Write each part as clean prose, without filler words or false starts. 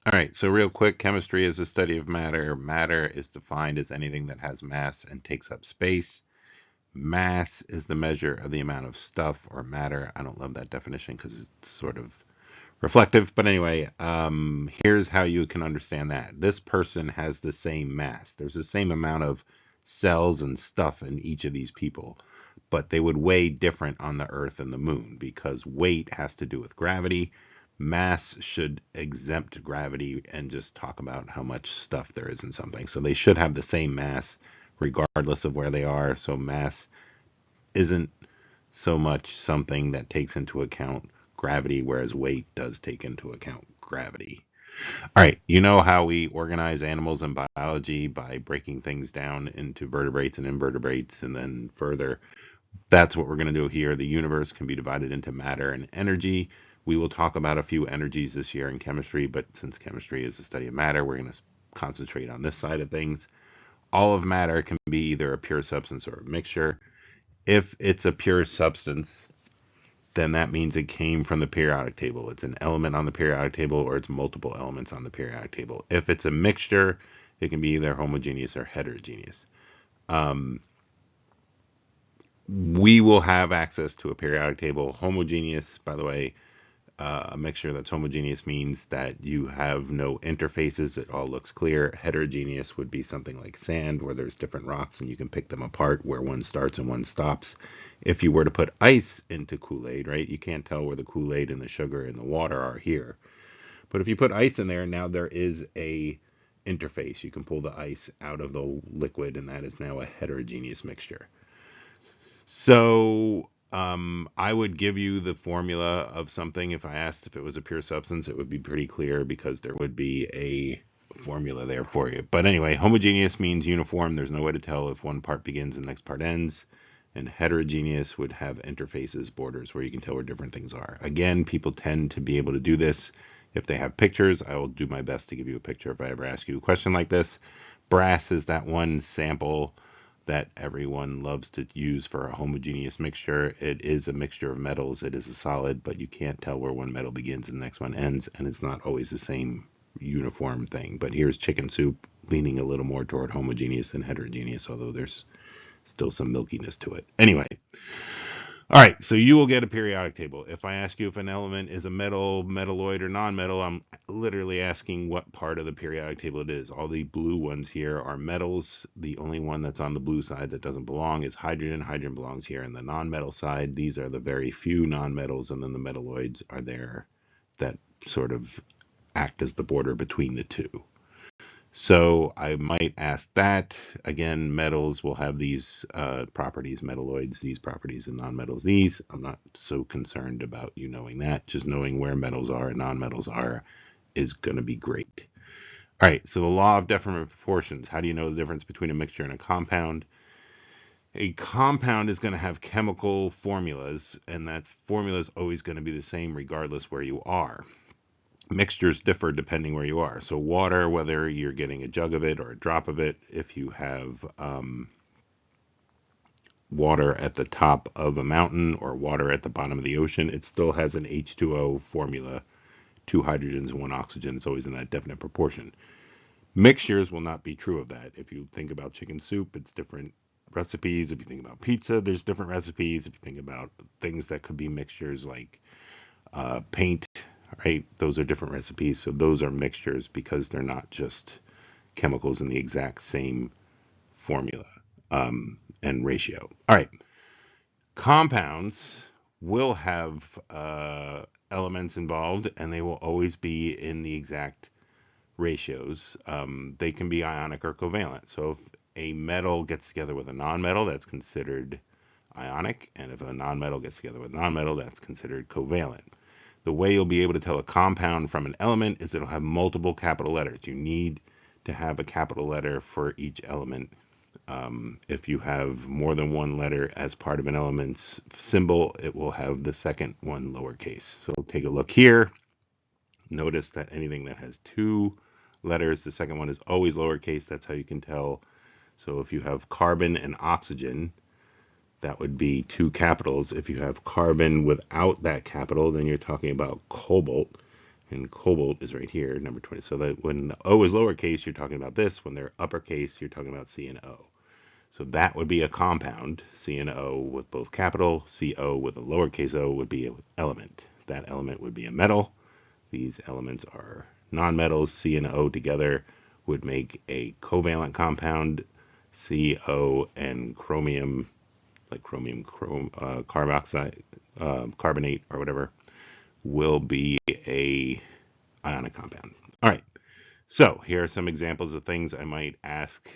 All right, so real quick, chemistry is the study of matter. Matter is defined as anything that has mass and takes up space. Mass is the measure of the amount of stuff or matter. I don't love that definition because it's sort of reflective. But anyway, here's how you can understand that. This person has the same mass. There's the same amount of cells and stuff in each of these people, but they would weigh different on the Earth and the Moon because weight has to do with gravity. Mass should exempt gravity and just talk about how much stuff there is in something. So they should have the same mass regardless of where they are. So mass isn't so much something that takes into account gravity, whereas weight does take into account gravity. All right, you know how we organize animals in biology by breaking things down into vertebrates and invertebrates and then further. That's what we're going to do here. The universe can be divided into matter and energy. We will talk about a few energies this year in chemistry, but since chemistry is the study of matter, we're going to concentrate on this side of things. All of matter can be either a pure substance or a mixture. If it's a pure substance, then that means it came from the periodic table. It's an element on the periodic table or it's multiple elements on the periodic table. If it's a mixture, it can be either homogeneous or heterogeneous. Um, we will have access to a periodic table. Homogeneous, by the way, a mixture that's homogeneous means that you have no interfaces. It all looks clear. Heterogeneous would be something like sand, where there's different rocks and you can pick them apart where one starts and one stops. If you were to put ice into Kool-Aid, right, you can't tell where the Kool-Aid and the sugar and the water are here. But if you put ice in there, now there is a interface. You can pull the ice out of the liquid, and that is now a heterogeneous mixture. So I would give you the formula of something. If I asked if it was a pure substance, it would be pretty clear because there would be a formula there for you. But anyway, homogeneous means uniform. There's no way to tell if one part begins and the next part ends. And heterogeneous would have interfaces, borders, where you can tell where different things are. Again, people tend to be able to do this if they have pictures. I will do my best to give you a picture if I ever ask you a question like this. Brass is that one sample that everyone loves to use for a homogeneous mixture. It is a mixture of metals. It is a solid, but you can't tell where one metal begins and the next one ends, and it's not always the same uniform thing. But here's chicken soup leaning a little more toward homogeneous than heterogeneous, although there's still some milkiness to it. Anyway, all right, so you will get a periodic table. If I ask you if an element is a metal, metalloid, or non-metal, I'm literally asking what part of the periodic table it is. All the blue ones here are metals. The only one that's on the blue side that doesn't belong is hydrogen. Hydrogen belongs here. And the non-metal side, these are the very few non-metals, and then the metalloids are there that sort of act as the border between the two. So I might ask that. Again, metals will have these properties, metalloids, these properties, and nonmetals, these. I'm not so concerned about you knowing that. Just knowing where metals are and nonmetals are is going to be great. All right, so the law of definite proportions. How do you know the difference between a mixture and a compound? A compound is going to have chemical formulas, and that formula is always going to be the same regardless where you are. Mixtures differ depending where you are. So water, whether you're getting a jug of it or a drop of it, if you have water at the top of a mountain or water at the bottom of the ocean, it still has an H2O formula, two hydrogens and one oxygen. It's always in that definite proportion. Mixtures will not be true of that. If you think about chicken soup, it's different recipes. If you think about pizza, there's different recipes. If you think about things that could be mixtures like paint, right? Those are different recipes. So those are mixtures because they're not just chemicals in the exact same formula and ratio. All right. Compounds will have elements involved and they will always be in the exact ratios. They can be ionic or covalent. So if a metal gets together with a nonmetal, that's considered ionic. And if a nonmetal gets together with nonmetal, that's considered covalent. The way you'll be able to tell a compound from an element is it'll have multiple capital letters. You need to have a capital letter for each element. If you have more than one letter as part of an element's symbol, it will have the second one lowercase. So take a look here. Notice that anything that has two letters, the second one is always lowercase. That's how you can tell. So if you have carbon and oxygen, that would be two capitals. If you have carbon without that capital, then you're talking about cobalt. And cobalt is right here, number 20. So that when O is lowercase, you're talking about this. When they're uppercase, you're talking about C and O. So that would be a compound, C and O with both capital, CO with a lowercase o would be an element. That element would be a metal. These elements are nonmetals. C and O together would make a covalent compound. CO and chromium, like chromium carboxide, carbonate or whatever, will be a ionic compound. All right. So here are some examples of things I might ask.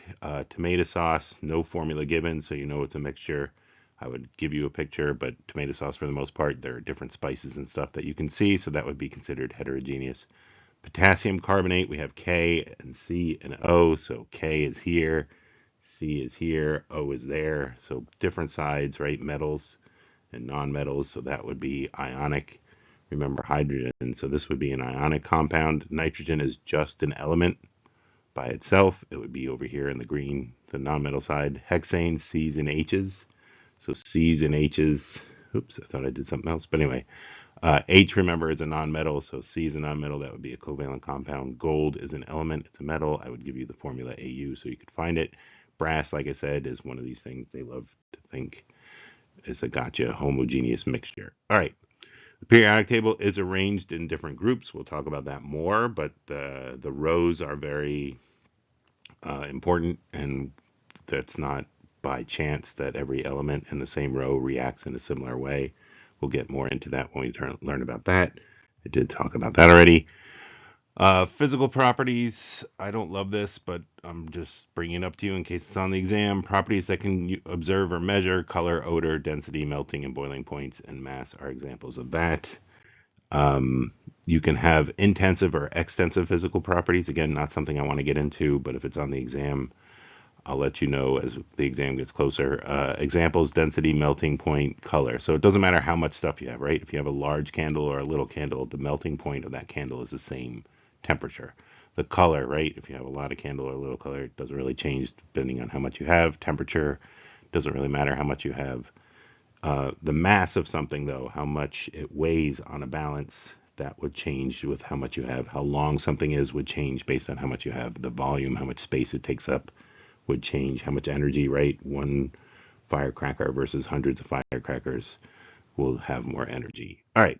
Tomato sauce, no formula given, so you know it's a mixture. I would give you a picture, but tomato sauce for the most part, there are different spices and stuff that you can see, so that would be considered heterogeneous. Potassium carbonate, we have K and C and O, so K is here, C is here, O is there, so different sides, right? Metals and nonmetals, so that would be ionic. Remember hydrogen, so this would be an ionic compound. Nitrogen is just an element by itself. It would be over here in the green, the nonmetal side. Hexane, C's and H's. So C's and H's, oops, I thought I did something else. But anyway, H, remember, is a nonmetal. So C is a nonmetal. That would be a covalent compound. Gold is an element. It's a metal. I would give you the formula AU so you could find it. Brass, like I said, is one of these things they love to think is a gotcha homogeneous mixture. All right. The periodic table is arranged in different groups. We'll talk about that more, but the rows are very important, and that's not by chance that every element in the same row reacts in a similar way. We'll get more into that when we learn about that. I did talk about that already. Physical properties, I don't love this, but I'm just bringing it up to you in case it's on the exam. Properties that can observe or measure: color, odor, density, melting and boiling points, and mass are examples of that. Um, you can have intensive or extensive physical properties. Again, not something I want to get into, but if it's on the exam, I'll let you know as the exam gets closer. Examples: density, melting point, color. So it doesn't matter how much stuff you have, right? If you have a large candle or a little candle, the melting point of that candle is the same temperature. The color, right? If you have a lot of candle or a little color, it doesn't really change depending on how much you have. Temperature doesn't really matter how much you have. The mass of something, though, how much it weighs on a balance, that would change with how much you have. How long something is would change based on how much you have. The volume, how much space it takes up, would change. How much energy, right? One firecracker versus hundreds of firecrackers will have more energy. All right.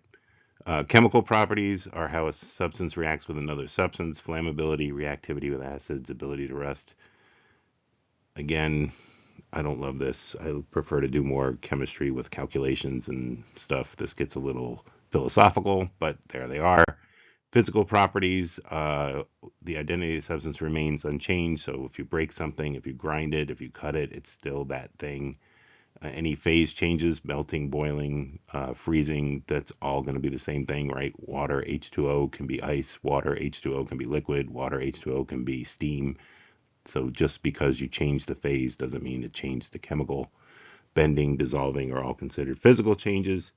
Chemical properties are how a substance reacts with another substance: flammability, reactivity with acids, ability to rust. Again, I don't love this. I prefer to do more chemistry with calculations and stuff. This gets a little philosophical, but there they are. Physical properties, the identity of the substance remains unchanged. So if you break something, if you grind it, if you cut it, it's still that thing. Any phase changes, melting, boiling, freezing, that's all going to be the same thing, right? Water H2O can be ice, water H2O can be liquid, water H2O can be steam. So just because you change the phase doesn't mean it changed the chemical. Bending, dissolving are all considered physical changes,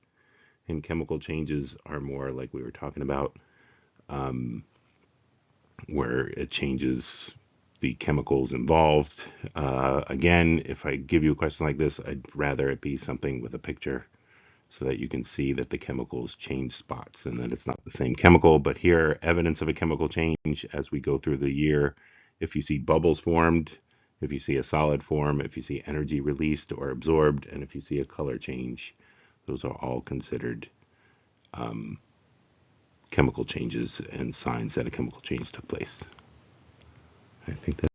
and chemical changes are more like we were talking about, um, where it changes the chemicals involved. Again, if I give you a question like this, I'd rather it be something with a picture so that you can see that the chemicals change spots and that it's not the same chemical. But here, evidence of a chemical change as we go through the year. If you see bubbles formed, if you see a solid form, if you see energy released or absorbed, and if you see a color change, those are all considered um, chemical changes and signs that a chemical change took place. I think that